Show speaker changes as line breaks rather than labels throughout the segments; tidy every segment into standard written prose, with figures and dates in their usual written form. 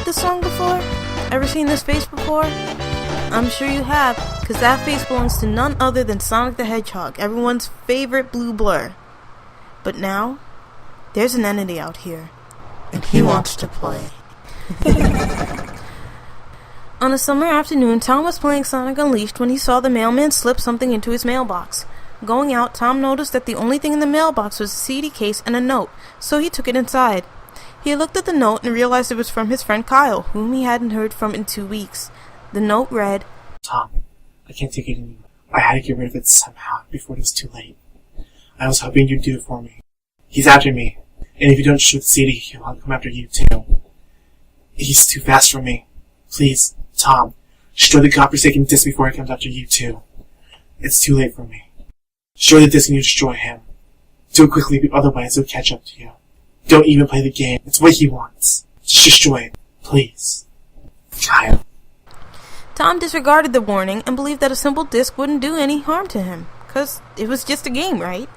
this song before? Ever seen this face before? I'm sure you have, because that face belongs to none other than Sonic the Hedgehog, everyone's favorite blue blur. But now, there's an entity out here, and he wants to play. On a summer afternoon, Tom was playing Sonic Unleashed when he saw the mailman slip something into his mailbox. Going out, Tom noticed that the only thing in the mailbox was a CD case and a note, so he took it inside. He looked at the note and realized it was from his friend Kyle, whom he hadn't heard from in 2 weeks. The note read,
Tom, I can't take it anymore. I had to get rid of it somehow before it was too late. I was hoping you'd do it for me. He's after me, and if you don't shoot the CD, he'll come after you too. He's too fast for me. Please, Tom, destroy the godforsaken disc before he comes after you too. It's too late for me. Destroy the disc and you destroy him. Do it quickly, otherwise he'll catch up to you. Don't even play the game. It's what he wants. Just destroy it, please. Kyle.
Tom disregarded the warning and believed that a simple disc wouldn't do any harm to him, 'cause it was just a game, right?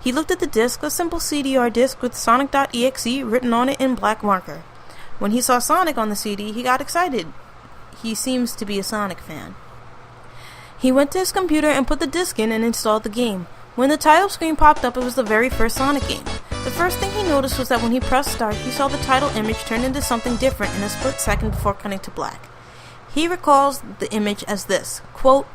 He looked at the disc, a simple CDR disc with Sonic.exe written on it in black marker. When he saw Sonic on the CD, he got excited. He seems to be a Sonic fan. He went to his computer and put the disc in and installed the game. When the title screen popped up, it was the very first Sonic game. The first thing he noticed was that when he pressed start, he saw the title image turn into something different in a split second before cutting to black. He recalls the image as this, quote,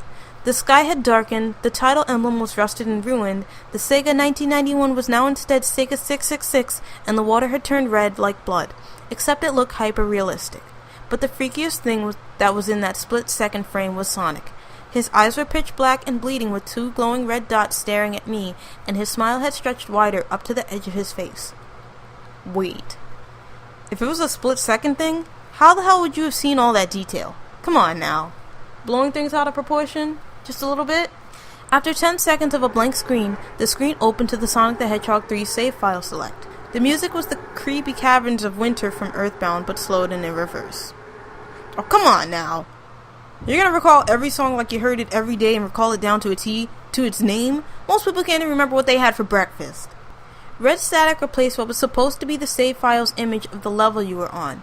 "The sky had darkened, the title emblem was rusted and ruined, the Sega 1991 was now instead Sega 666, and the water had turned red like blood, except it looked hyper-realistic. But the freakiest thing that was in that split-second frame was Sonic. His eyes were pitch black and bleeding with 2 glowing red dots staring at me, and his smile had stretched wider up to the edge of his face." Wait. If it was a split-second thing, how the hell would you have seen all that detail? Come on now. Blowing things out of proportion? Just a little bit? After 10 seconds of a blank screen, the screen opened to the Sonic the Hedgehog 3 save file select. The music was the creepy caverns of winter from Earthbound, but slowed and in reverse. Oh, come on now. You're gonna recall every song like you heard it every day and recall it down to a T, to its name? Most people can't even remember what they had for breakfast. Red static replaced what was supposed to be the save file's image of the level you were on.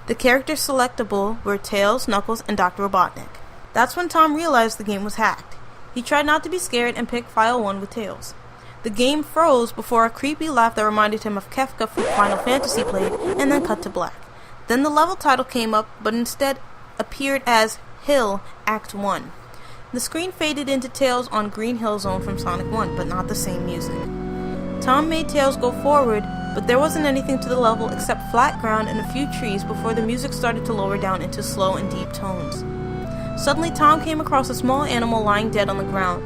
The characters selectable were Tails, Knuckles, and Dr. Robotnik. That's when Tom realized the game was hacked. He tried not to be scared and picked File 1 with Tails. The game froze before a creepy laugh that reminded him of Kefka from Final Fantasy played, and then cut to black. Then the level title came up, but instead appeared as Hill Act 1. The screen faded into Tails on Green Hill Zone from Sonic 1, but not the same music. Tom made Tails go forward, but there wasn't anything to the level except flat ground and a few trees before the music started to lower down into slow and deep tones. Suddenly Tom came across a small animal lying dead on the ground.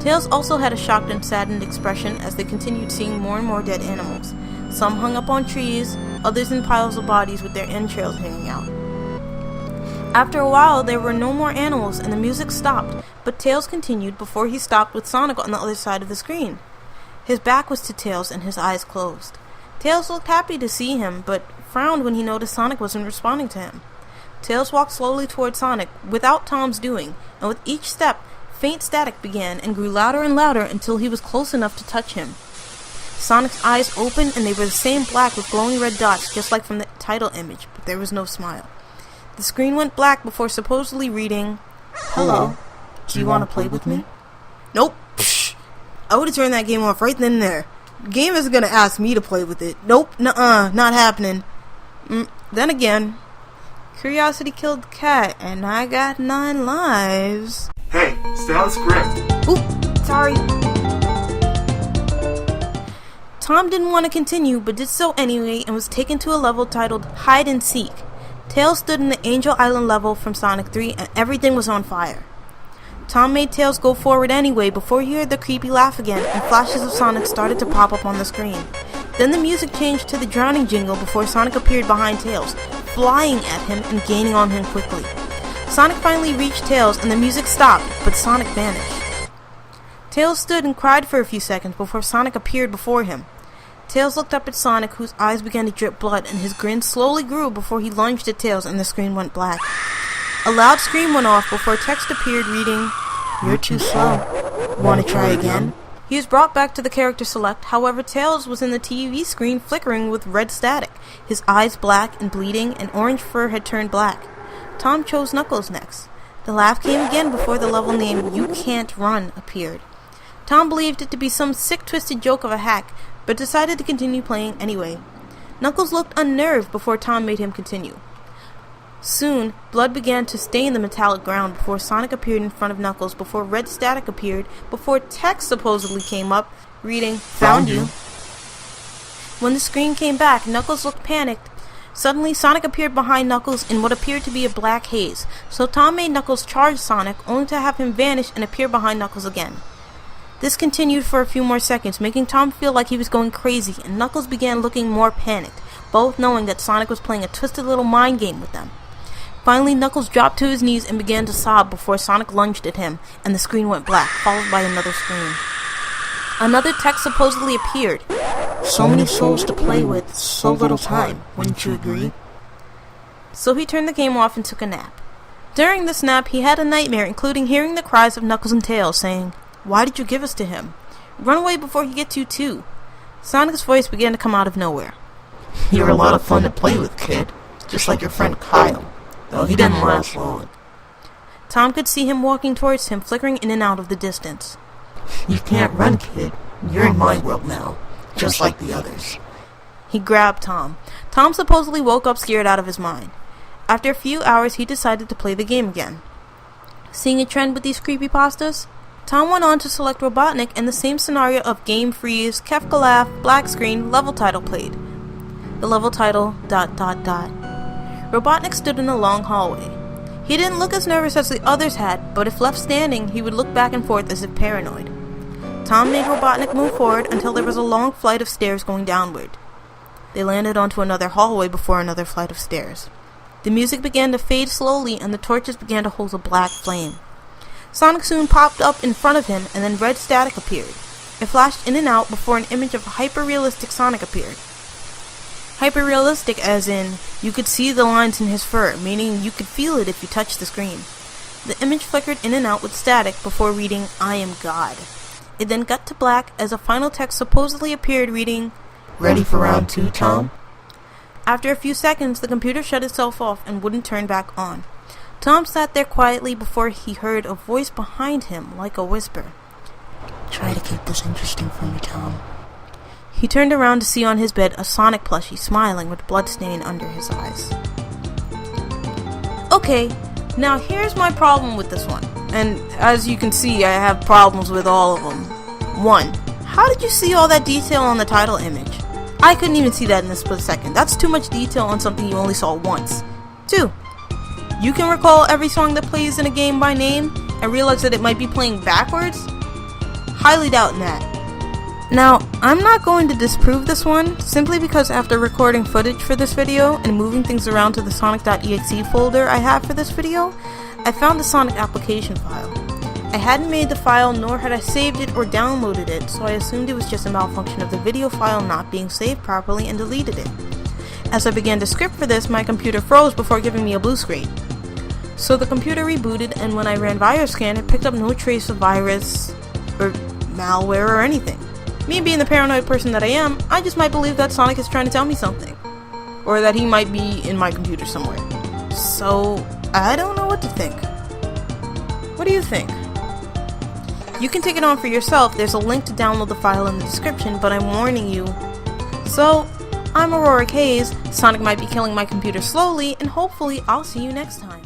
Tails also had a shocked and saddened expression as they continued seeing more and more dead animals. Some hung up on trees, others in piles of bodies with their entrails hanging out. After a while, there were no more animals and the music stopped, but Tails continued before he stopped with Sonic on the other side of the screen. His back was to Tails and his eyes closed. Tails looked happy to see him, but frowned when he noticed Sonic wasn't responding to him. Tails walked slowly toward Sonic, without Tom's doing, and with each step, faint static began and grew louder and louder until he was close enough to touch him. Sonic's eyes opened and they were the same black with glowing red dots, just like from the title image, but there was no smile. The screen went black before supposedly reading, "Hello, do you want to play with me?" Nope. Psh. I would have turned that game off right then and there. The game isn't going to ask me to play with it. Nope, nuh-uh, not happening. Then again, curiosity killed the cat, and I got 9 lives.
Hey, stay on the script.
Oop, sorry. Tom didn't want to continue, but did so anyway and was taken to a level titled Hide and Seek. Tails stood in the Angel Island level from Sonic 3 and everything was on fire. Tom made Tails go forward anyway before he heard the creepy laugh again and flashes of Sonic started to pop up on the screen. Then the music changed to the drowning jingle before Sonic appeared behind Tails, flying at him and gaining on him quickly. Sonic finally reached Tails and the music stopped, but Sonic vanished. Tails stood and cried for a few seconds before Sonic appeared before him. Tails looked up at Sonic, whose eyes began to drip blood, and his grin slowly grew before he lunged at Tails and the screen went black. A loud scream went off before text appeared reading, "You're too slow. Want to try again?" He was brought back to the character select, however Tails was in the TV screen flickering with red static, his eyes black and bleeding, and orange fur had turned black. Tom chose Knuckles next. The laugh came again before the level name You Can't Run appeared. Tom believed it to be some sick twisted joke of a hack, but decided to continue playing anyway. Knuckles looked unnerved before Tom made him continue. Soon, blood began to stain the metallic ground before Sonic appeared in front of Knuckles, before red static appeared, before text supposedly came up, reading, "Found you." When the screen came back, Knuckles looked panicked. Suddenly, Sonic appeared behind Knuckles in what appeared to be a black haze, so Tom made Knuckles charge Sonic, only to have him vanish and appear behind Knuckles again. This continued for a few more seconds, making Tom feel like he was going crazy, and Knuckles began looking more panicked, both knowing that Sonic was playing a twisted little mind game with them. Finally, Knuckles dropped to his knees and began to sob before Sonic lunged at him, and the screen went black, followed by another scream. Another text supposedly appeared. "So many souls to play with, so little time, wouldn't you agree?" So he turned the game off and took a nap. During this nap, he had a nightmare, including hearing the cries of Knuckles and Tails, saying, "Why did you give us to him? Run away before he gets you too." Sonic's voice began to come out of nowhere.
"You're a lot of fun to play with, kid. Just like your friend Kyle. Though he didn't last long."
Tom could see him walking towards him, flickering in and out of the distance.
"You can't run, kid. You're in my world now, just like the others."
He grabbed Tom. Tom supposedly woke up scared out of his mind. After a few hours, he decided to play the game again. Seeing a trend with these creepypastas, Tom went on to select Robotnik, and the same scenario of game freeze, Kefka laugh, black screen, level title played. The level title, ... Robotnik stood in a long hallway. He didn't look as nervous as the others had, but if left standing, he would look back and forth as if paranoid. Tom made Robotnik move forward until there was a long flight of stairs going downward. They landed onto another hallway before another flight of stairs. The music began to fade slowly, and the torches began to hold a black flame. Sonic soon popped up in front of him, and then red static appeared. It flashed in and out before an image of a hyper-realistic Sonic appeared. Hyper-realistic as in, you could see the lines in his fur, meaning you could feel it if you touched the screen. The image flickered in and out with static before reading, "I am God." It then got to black as a final text supposedly appeared reading,
"Ready for round 2, Tom?"
After a few seconds, the computer shut itself off and wouldn't turn back on. Tom sat there quietly before he heard a voice behind him, like a whisper.
"Try to keep this interesting for me, Tom."
He turned around to see on his bed a Sonic plushie smiling with blood stain under his eyes. Okay, now here's my problem with this one. And as you can see, I have problems with all of them. 1. How did you see all that detail on the title image? I couldn't even see that in a split second. That's too much detail on something you only saw once. 2. You can recall every song that plays in a game by name and realize that it might be playing backwards? Highly doubting that. Now, I'm not going to disprove this one, simply because after recording footage for this video and moving things around to the Sonic.exe folder I have for this video, I found the Sonic application file. I hadn't made the file, nor had I saved it or downloaded it, so I assumed it was just a malfunction of the video file not being saved properly and deleted it. As I began to script for this, my computer froze before giving me a blue screen. So the computer rebooted, and when I ran VirusScan, it picked up no trace of virus, or malware, or anything. Me being the paranoid person that I am, I just might believe that Sonic is trying to tell me something. Or that he might be in my computer somewhere. So, I don't know what to think. What do you think? You can take it on for yourself. There's a link to download the file in the description, but I'm warning you. So, I'm Auroric Haze. Sonic might be killing my computer slowly, and hopefully I'll see you next time.